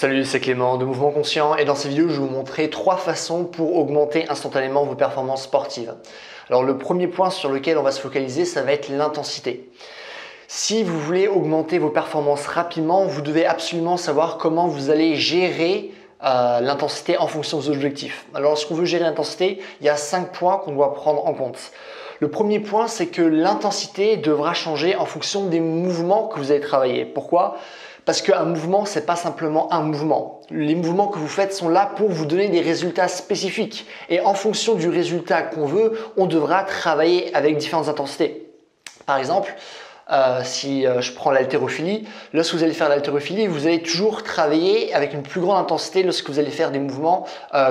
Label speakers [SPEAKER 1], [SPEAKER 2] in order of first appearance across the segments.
[SPEAKER 1] Salut, c'est Clément de Mouvement Conscient et dans cette vidéo, je vais vous montrer 3 façons pour augmenter instantanément vos performances sportives. Alors le premier point sur lequel on va se focaliser, ça va être l'intensité. Si vous voulez augmenter vos performances rapidement, vous devez absolument savoir comment vous allez gérer l'intensité en fonction des objectifs. Alors lorsqu'on veut gérer l'intensité, il y a 5 points qu'on doit prendre en compte. Le premier point, c'est que l'intensité devra changer en fonction des mouvements que vous allez travailler. Pourquoi ? Parce qu'un mouvement, ce n'est pas simplement un mouvement. Les mouvements que vous faites sont là pour vous donner des résultats spécifiques. Et en fonction du résultat qu'on veut, on devra travailler avec différentes intensités. Par exemple, si je prends l'haltérophilie, lorsque vous allez faire l'haltérophilie, vous allez toujours travailler avec une plus grande intensité lorsque vous allez faire des mouvements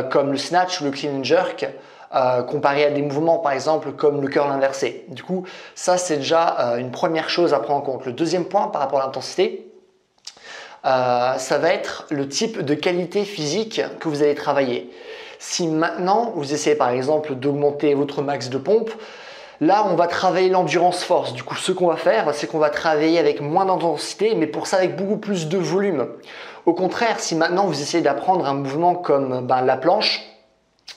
[SPEAKER 1] comme le snatch ou le clean and jerk. Comparé à des mouvements par exemple comme le curl inversé. Du coup, ça c'est déjà une première chose à prendre en compte. Le deuxième point par rapport à l'intensité, ça va être le type de qualité physique que vous allez travailler. Si maintenant vous essayez par exemple d'augmenter votre max de pompe, là on va travailler l'endurance force. Du coup, ce qu'on va faire, c'est qu'on va travailler avec moins d'intensité, mais pour ça avec beaucoup plus de volume. Au contraire, si maintenant vous essayez d'apprendre un mouvement comme la planche,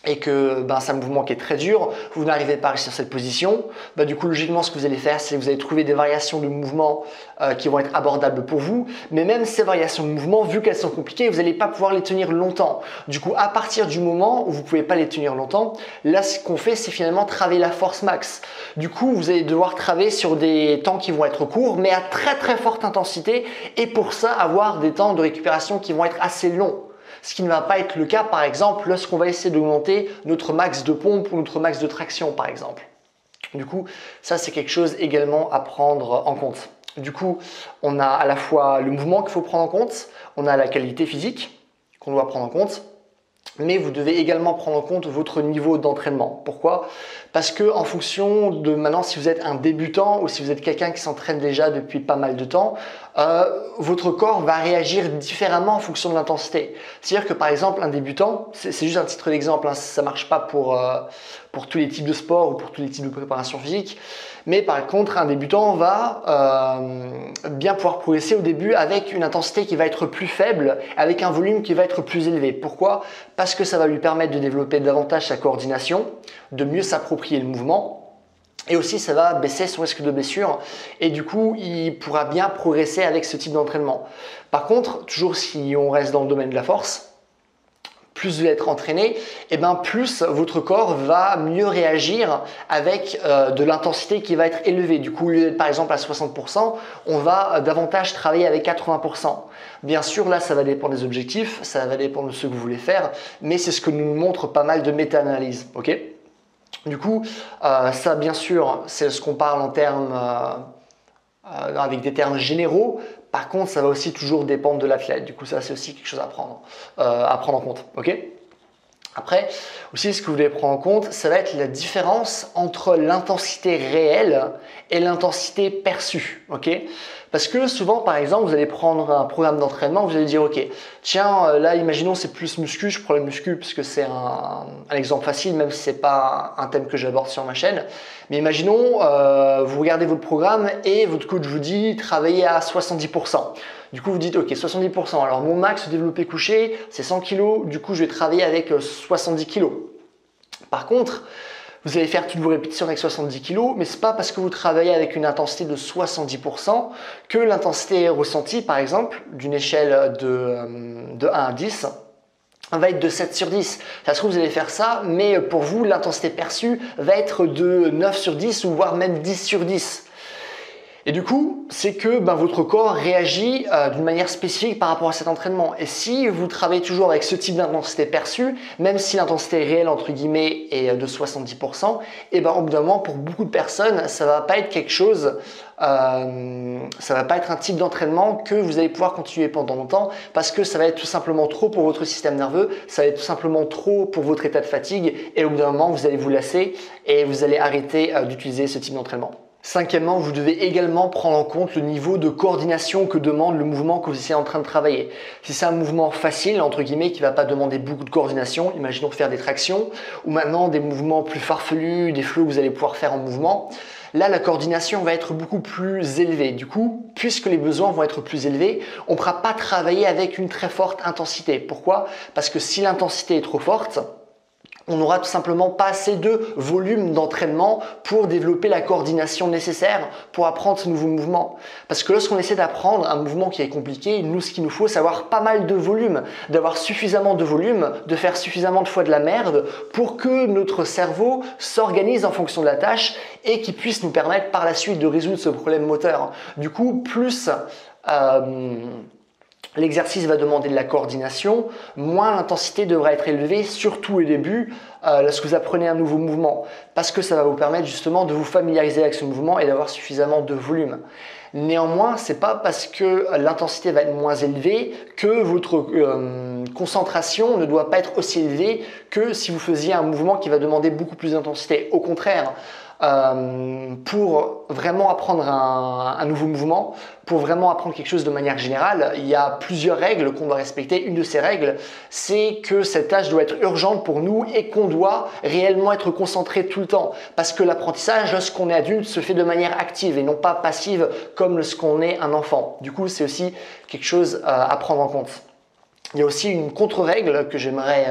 [SPEAKER 1] et que c'est un mouvement qui est très dur, vous n'arrivez pas à réussir cette position, du coup logiquement ce que vous allez faire, c'est que vous allez trouver des variations de mouvement qui vont être abordables pour vous, mais même ces variations de mouvement, vu qu'elles sont compliquées, vous n'allez pas pouvoir les tenir longtemps. Du coup, à partir du moment où vous ne pouvez pas les tenir longtemps, là ce qu'on fait, c'est finalement travailler la force max. Du coup, vous allez devoir travailler sur des temps qui vont être courts, mais à très très forte intensité, et pour ça avoir des temps de récupération qui vont être assez longs. Ce qui ne va pas être le cas, par exemple, lorsqu'on va essayer d'augmenter notre max de pompe ou notre max de traction, par exemple. Du coup, ça, c'est quelque chose également à prendre en compte. Du coup, on a à la fois le mouvement qu'il faut prendre en compte, on a la qualité physique qu'on doit prendre en compte, mais vous devez également prendre en compte votre niveau d'entraînement. Pourquoi ? Parce que en fonction de maintenant, si vous êtes un débutant ou si vous êtes quelqu'un qui s'entraîne déjà depuis pas mal de temps, votre corps va réagir différemment en fonction de l'intensité. C'est-à-dire que par exemple, un débutant, c'est juste un titre d'exemple, hein, ça ne marche pas pour tous les types de sports ou pour tous les types de préparation physique, mais par contre, un débutant va bien pouvoir progresser au début avec une intensité qui va être plus faible, avec un volume qui va être plus élevé. Pourquoi ? Parce que ça va lui permettre de développer davantage sa coordination, de mieux s'approprier le mouvement, et aussi ça va baisser son risque de blessure et du coup il pourra bien progresser avec ce type d'entraînement. Par contre, toujours si on reste dans le domaine de la force, plus vous allez être entraîné, et plus votre corps va mieux réagir avec de l'intensité qui va être élevée. Du coup, au lieu d'être par exemple à 60%, on va davantage travailler avec 80%. Bien sûr, là, ça va dépendre des objectifs, ça va dépendre de ce que vous voulez faire, mais c'est ce que nous montre pas mal de méta-analyses. Ok ? Du coup, ça bien sûr, c'est ce qu'on parle en termes avec des termes généraux. Par contre, ça va aussi toujours dépendre de l'athlète. Du coup, ça c'est aussi quelque chose à prendre en compte. Ok ? Après, aussi ce que vous devez prendre en compte, ça va être la différence entre l'intensité réelle et l'intensité perçue. Ok ? Parce que souvent, par exemple, vous allez prendre un programme d'entraînement, vous allez dire, ok, tiens, là, imaginons c'est plus muscu, je prends le muscu parce que c'est un exemple facile, même si c'est pas un thème que j'aborde sur ma chaîne. Mais imaginons, vous regardez votre programme et votre coach vous dit travaillez à 70%. Du coup, vous dites, ok, 70%. Alors, mon max développé couché, c'est 100 kg. Du coup, je vais travailler avec 70 kg. Par contre, vous allez faire toutes vos répétitions avec 70 kg, mais ce n'est pas parce que vous travaillez avec une intensité de 70% que l'intensité ressentie, par exemple, d'une échelle de 1 à 10, va être de 7 sur 10. Ça se trouve, vous allez faire ça, mais pour vous, l'intensité perçue va être de 9 sur 10 ou voire même 10 sur 10. Et du coup, c'est que votre corps réagit d'une manière spécifique par rapport à cet entraînement. Et si vous travaillez toujours avec ce type d'intensité perçue, même si l'intensité réelle entre guillemets est de 70%, au bout d'un moment, pour beaucoup de personnes, ça va pas être quelque chose, ça va pas être un type d'entraînement que vous allez pouvoir continuer pendant longtemps parce que ça va être tout simplement trop pour votre système nerveux, ça va être tout simplement trop pour votre état de fatigue et au bout d'un moment, vous allez vous lasser et vous allez arrêter d'utiliser ce type d'entraînement. Cinquièmement, vous devez également prendre en compte le niveau de coordination que demande le mouvement que vous êtes en train de travailler. Si c'est un mouvement facile, entre guillemets, qui ne va pas demander beaucoup de coordination, imaginons faire des tractions, ou maintenant des mouvements plus farfelus, des flows que vous allez pouvoir faire en mouvement, là la coordination va être beaucoup plus élevée. Du coup, puisque les besoins vont être plus élevés, on ne pourra pas travailler avec une très forte intensité. Pourquoi? Parce que si l'intensité est trop forte, on n'aura tout simplement pas assez de volume d'entraînement pour développer la coordination nécessaire pour apprendre ce nouveau mouvement. Parce que lorsqu'on essaie d'apprendre un mouvement qui est compliqué, nous, ce qu'il nous faut, c'est avoir pas mal de volume, d'avoir suffisamment de volume, de faire suffisamment de fois de la merde pour que notre cerveau s'organise en fonction de la tâche et qu'il puisse nous permettre par la suite de résoudre ce problème moteur. Du coup, plus l'exercice va demander de la coordination, moins l'intensité devra être élevée, surtout au début, lorsque vous apprenez un nouveau mouvement, parce que ça va vous permettre justement de vous familiariser avec ce mouvement et d'avoir suffisamment de volume. Néanmoins, c'est pas parce que l'intensité va être moins élevée que votre concentration ne doit pas être aussi élevée que si vous faisiez un mouvement qui va demander beaucoup plus d'intensité. Au contraire, pour vraiment apprendre un nouveau mouvement, pour vraiment apprendre quelque chose de manière générale, il y a plusieurs règles qu'on doit respecter. Une de ces règles, c'est que cette tâche doit être urgente pour nous et qu'on doit réellement être concentré tout le temps. Parce que l'apprentissage, lorsqu'on est adulte, se fait de manière active et non pas passive comme lorsqu'on est un enfant. Du coup, c'est aussi quelque chose à prendre en compte. Il y a aussi une contre-règle que j'aimerais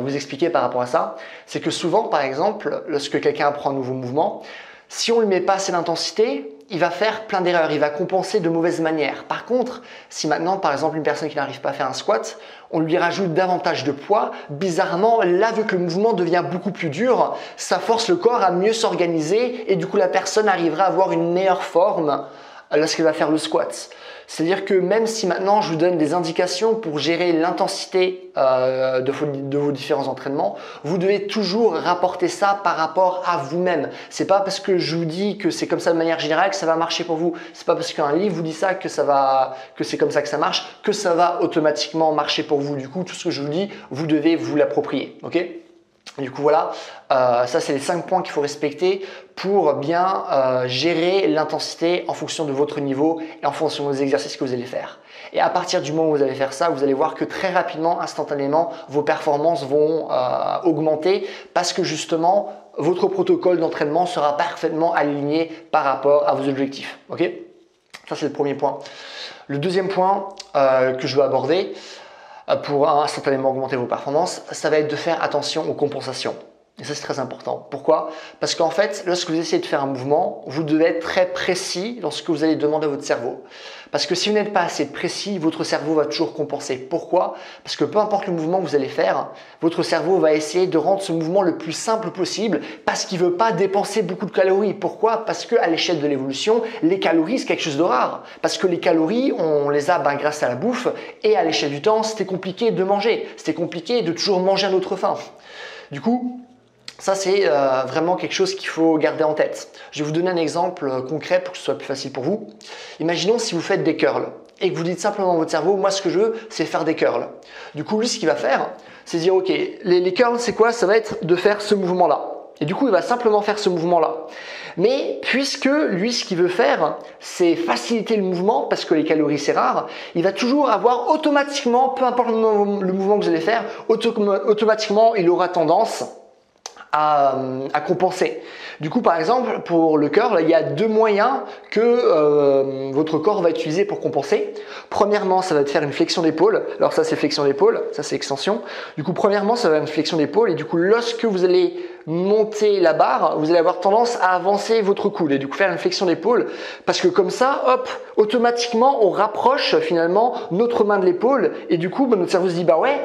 [SPEAKER 1] vous expliquer par rapport à ça, c'est que souvent, par exemple, lorsque quelqu'un apprend un nouveau mouvement, si on ne lui met pas assez d'intensité, il va faire plein d'erreurs, il va compenser de mauvaises manières. Par contre, si maintenant, par exemple, une personne qui n'arrive pas à faire un squat, on lui rajoute davantage de poids, bizarrement, là, vu que le mouvement devient beaucoup plus dur, ça force le corps à mieux s'organiser et du coup, la personne arrivera à avoir une meilleure forme lorsqu'elle va faire le squat. C'est-à-dire que même si maintenant je vous donne des indications pour gérer l'intensité de vos différents entraînements, vous devez toujours rapporter ça par rapport à vous-même. C'est pas parce que je vous dis que c'est comme ça de manière générale que ça va marcher pour vous. C'est pas parce qu'un livre vous dit ça que c'est comme ça que ça marche, que ça va automatiquement marcher pour vous. Du coup, tout ce que je vous dis, vous devez vous l'approprier. Ok ? Du coup voilà, ça c'est les 5 points qu'il faut respecter pour bien gérer l'intensité en fonction de votre niveau et en fonction des exercices que vous allez faire. Et à partir du moment où vous allez faire ça, vous allez voir que très rapidement, instantanément, vos performances vont augmenter parce que justement, votre protocole d'entraînement sera parfaitement aligné par rapport à vos objectifs. Ok ? Ça c'est le premier point. Le deuxième point que je veux aborder, pour instantanément augmenter vos performances, ça va être de faire attention aux compensations. Et ça, c'est très important. Pourquoi? Parce qu'en fait, lorsque vous essayez de faire un mouvement, vous devez être très précis lorsque vous allez demander à votre cerveau. Parce que si vous n'êtes pas assez précis, votre cerveau va toujours compenser. Pourquoi? Parce que peu importe le mouvement que vous allez faire, votre cerveau va essayer de rendre ce mouvement le plus simple possible parce qu'il ne veut pas dépenser beaucoup de calories. Pourquoi? Parce qu'à l'échelle de l'évolution, les calories, c'est quelque chose de rare. Parce que les calories, on les a grâce à la bouffe et à l'échelle du temps, c'était compliqué de manger. C'était compliqué de toujours manger à notre faim. Du coup, ça, c'est vraiment quelque chose qu'il faut garder en tête. Je vais vous donner un exemple concret pour que ce soit plus facile pour vous. Imaginons si vous faites des curls et que vous dites simplement à votre cerveau, moi ce que je veux, c'est faire des curls. Du coup, lui, ce qu'il va faire, c'est dire, ok, les curls, c'est quoi? Ça va être de faire ce mouvement-là. Et du coup, il va simplement faire ce mouvement-là. Mais puisque lui, ce qu'il veut faire, c'est faciliter le mouvement, parce que les calories, c'est rare, il va toujours avoir automatiquement, peu importe le mouvement que vous allez faire, automatiquement, il aura tendance à compenser. Du coup, par exemple, pour le curl, il y a 2 moyens que votre corps va utiliser pour compenser. Premièrement, ça va être faire une flexion d'épaule. Alors ça, c'est flexion d'épaule, ça c'est extension. Du coup, premièrement, ça va être une flexion d'épaule et du coup, lorsque vous allez monter la barre, vous allez avoir tendance à avancer votre coude et du coup faire une flexion d'épaule parce que comme ça, hop, automatiquement, on rapproche finalement notre main de l'épaule et du coup, notre cerveau se dit, bah ouais,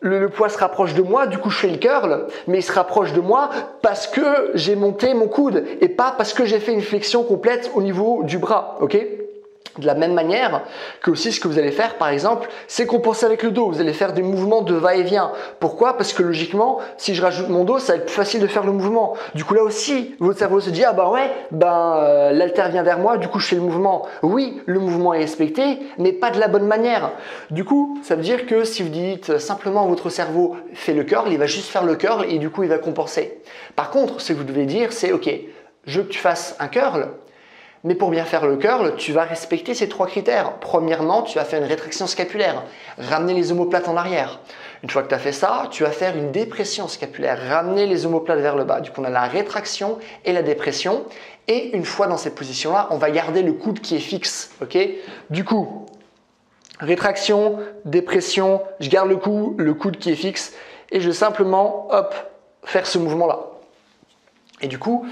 [SPEAKER 1] le poids se rapproche de moi, du coup je fais le curl, mais il se rapproche de moi parce que j'ai monté mon coude et pas parce que j'ai fait une flexion complète au niveau du bras, ok ? De la même manière que aussi ce que vous allez faire par exemple, c'est compenser avec le dos. Vous allez faire des mouvements de va-et-vient. Pourquoi? Parce que logiquement, si je rajoute mon dos, ça va être plus facile de faire le mouvement. Du coup là aussi, votre cerveau se dit ah bah ouais, l'haltère vient vers moi, du coup je fais le mouvement. Oui, le mouvement est respecté, mais pas de la bonne manière. Du coup, ça veut dire que si vous dites simplement votre cerveau fait le curl, il va juste faire le curl et du coup il va compenser. Par contre, ce que vous devez dire, c'est ok, je veux que tu fasses un curl. Mais pour bien faire le curl, tu vas respecter ces 3 critères. Premièrement, tu vas faire une rétraction scapulaire, ramener les omoplates en arrière. Une fois que tu as fait ça, tu vas faire une dépression scapulaire, ramener les omoplates vers le bas. Du coup, on a la rétraction et la dépression. Et une fois dans cette position-là, on va garder le coude qui est fixe. Okay, du coup, rétraction, dépression, je garde le coude qui est fixe et je vais simplement hop, faire ce mouvement-là. Et du coup,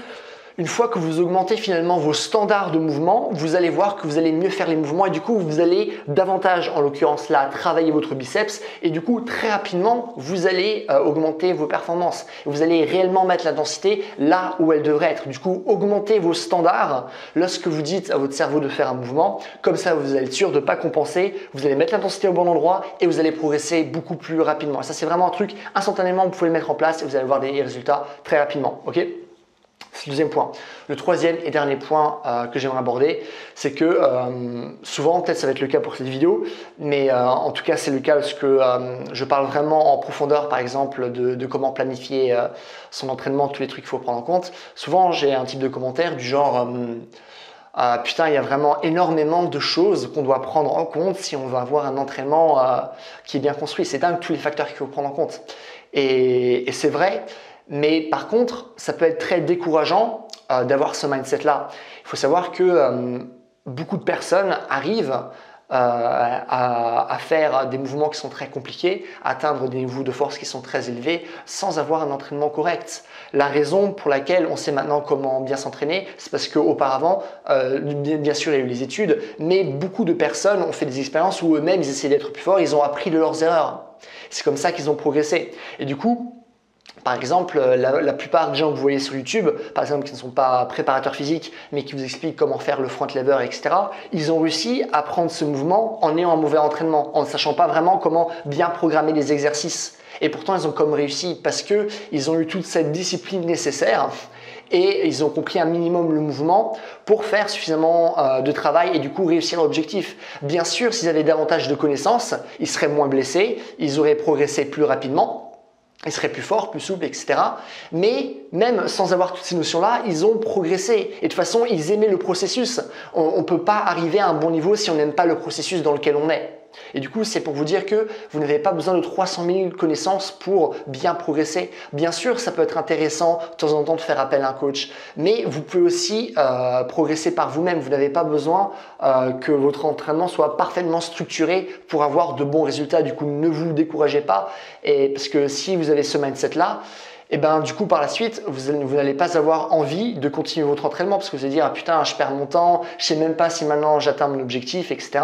[SPEAKER 1] une fois que vous augmentez finalement vos standards de mouvement, vous allez voir que vous allez mieux faire les mouvements et du coup, vous allez davantage, en l'occurrence là, travailler votre biceps et du coup, très rapidement, vous allez augmenter vos performances. Vous allez réellement mettre la densité là où elle devrait être. Du coup, augmentez vos standards lorsque vous dites à votre cerveau de faire un mouvement. Comme ça, vous allez être sûr de ne pas compenser. Vous allez mettre l'intensité au bon endroit et vous allez progresser beaucoup plus rapidement. Et ça, c'est vraiment un truc instantanément, vous pouvez le mettre en place et vous allez voir des résultats très rapidement. Ok ? C'est le deuxième point. Le troisième et dernier point que j'aimerais aborder, c'est que souvent, peut-être ça va être le cas pour cette vidéo, mais en tout cas c'est le cas parce que je parle vraiment en profondeur par exemple de comment planifier son entraînement, tous les trucs qu'il faut prendre en compte. Souvent j'ai un type de commentaire du genre putain, il y a vraiment énormément de choses qu'on doit prendre en compte si on veut avoir un entraînement qui est bien construit. C'est dingue tous les facteurs qu'il faut prendre en compte. Et c'est vrai. Mais par contre, ça peut être très décourageant d'avoir ce mindset-là. Il faut savoir que beaucoup de personnes arrivent à faire des mouvements qui sont très compliqués, à atteindre des niveaux de force qui sont très élevés sans avoir un entraînement correct. La raison pour laquelle on sait maintenant comment bien s'entraîner, c'est parce qu'auparavant, bien sûr, il y a eu les études, mais beaucoup de personnes ont fait des expériences où eux-mêmes, ils essayaient d'être plus forts, ils ont appris de leurs erreurs. C'est comme ça qu'ils ont progressé. Et du coup, par exemple, la plupart des gens que vous voyez sur YouTube, par exemple qui ne sont pas préparateurs physiques, mais qui vous expliquent comment faire le front lever, etc., ils ont réussi à prendre ce mouvement en ayant un mauvais entraînement, en ne sachant pas vraiment comment bien programmer les exercices. Et pourtant, ils ont comme réussi parce qu'ils ont eu toute cette discipline nécessaire et ils ont compris un minimum le mouvement pour faire suffisamment de travail et du coup réussir l'objectif. Bien sûr, s'ils avaient davantage de connaissances, ils seraient moins blessés, ils auraient progressé plus rapidement. Ils seraient plus forts, plus souples, etc. Mais même sans avoir toutes ces notions-là, ils ont progressé. Et de toute façon, ils aimaient le processus. On ne peut pas arriver à un bon niveau si on n'aime pas le processus dans lequel on est. Et du coup, c'est pour vous dire que vous n'avez pas besoin de 300 000 connaissances pour bien progresser. Bien sûr, ça peut être intéressant de temps en temps de faire appel à un coach, mais vous pouvez aussi progresser par vous-même. Vous n'avez pas besoin que votre entraînement soit parfaitement structuré pour avoir de bons résultats. Du coup, ne vous découragez pas. Et parce que si vous avez ce mindset-là, et ben du coup par la suite vous n'allez pas avoir envie de continuer votre entraînement parce que vous allez dire ah putain je perds mon temps, je sais même pas si maintenant j'atteins mon objectif, etc.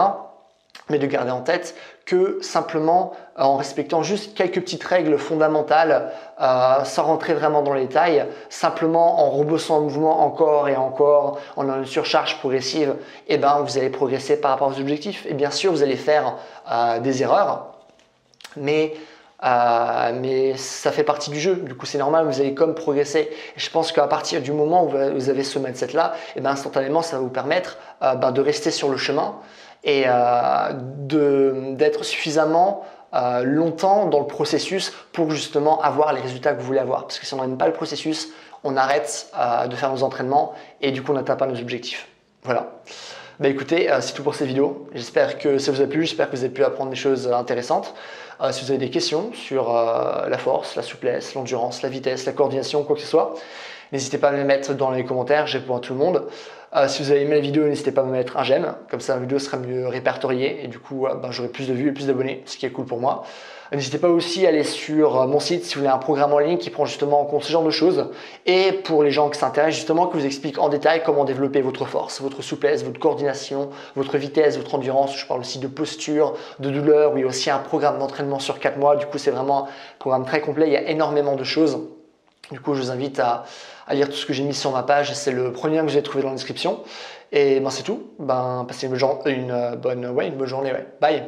[SPEAKER 1] Mais de garder en tête que simplement en respectant juste quelques petites règles fondamentales, sans rentrer vraiment dans les détails, simplement en rebossant le mouvement encore et encore, en ayant une surcharge progressive, et ben vous allez progresser par rapport aux objectifs. Et bien sûr, vous allez faire des erreurs, mais ça fait partie du jeu. Du coup, c'est normal, vous allez comme progresser. Et je pense qu'à partir du moment où vous avez ce mindset-là, et ben instantanément, ça va vous permettre de rester sur le chemin et d'être suffisamment longtemps dans le processus pour justement avoir les résultats que vous voulez avoir. Parce que si on n'aime pas le processus, on arrête de faire nos entraînements et du coup on n'atteint pas nos objectifs. Voilà. Bah écoutez, c'est tout pour cette vidéo. J'espère que ça vous a plu, j'espère que vous avez pu apprendre des choses intéressantes. Si vous avez des questions sur la force, la souplesse, l'endurance, la vitesse, la coordination, quoi que ce soit, n'hésitez pas à me les mettre dans les commentaires, je réponds à tout le monde. Si vous avez aimé la vidéo, n'hésitez pas à me mettre un j'aime, comme ça la vidéo sera mieux répertoriée et du coup j'aurai plus de vues et plus d'abonnés, ce qui est cool pour moi. N'hésitez pas aussi à aller sur mon site si vous voulez un programme en ligne qui prend justement en compte ce genre de choses et pour les gens qui s'intéressent justement, qui vous explique en détail comment développer votre force, votre souplesse, votre coordination, votre vitesse, votre endurance. Je parle aussi de posture, de douleur, oui, il y a aussi un programme d'entraînement sur 4 mois. Du coup, c'est vraiment un programme très complet, il y a énormément de choses. Du coup, je vous invite à lire tout ce que j'ai mis sur ma page. C'est le premier lien que vous avez trouvé dans la description. Et c'est tout. Passez une bonne journée. Ouais. Bye.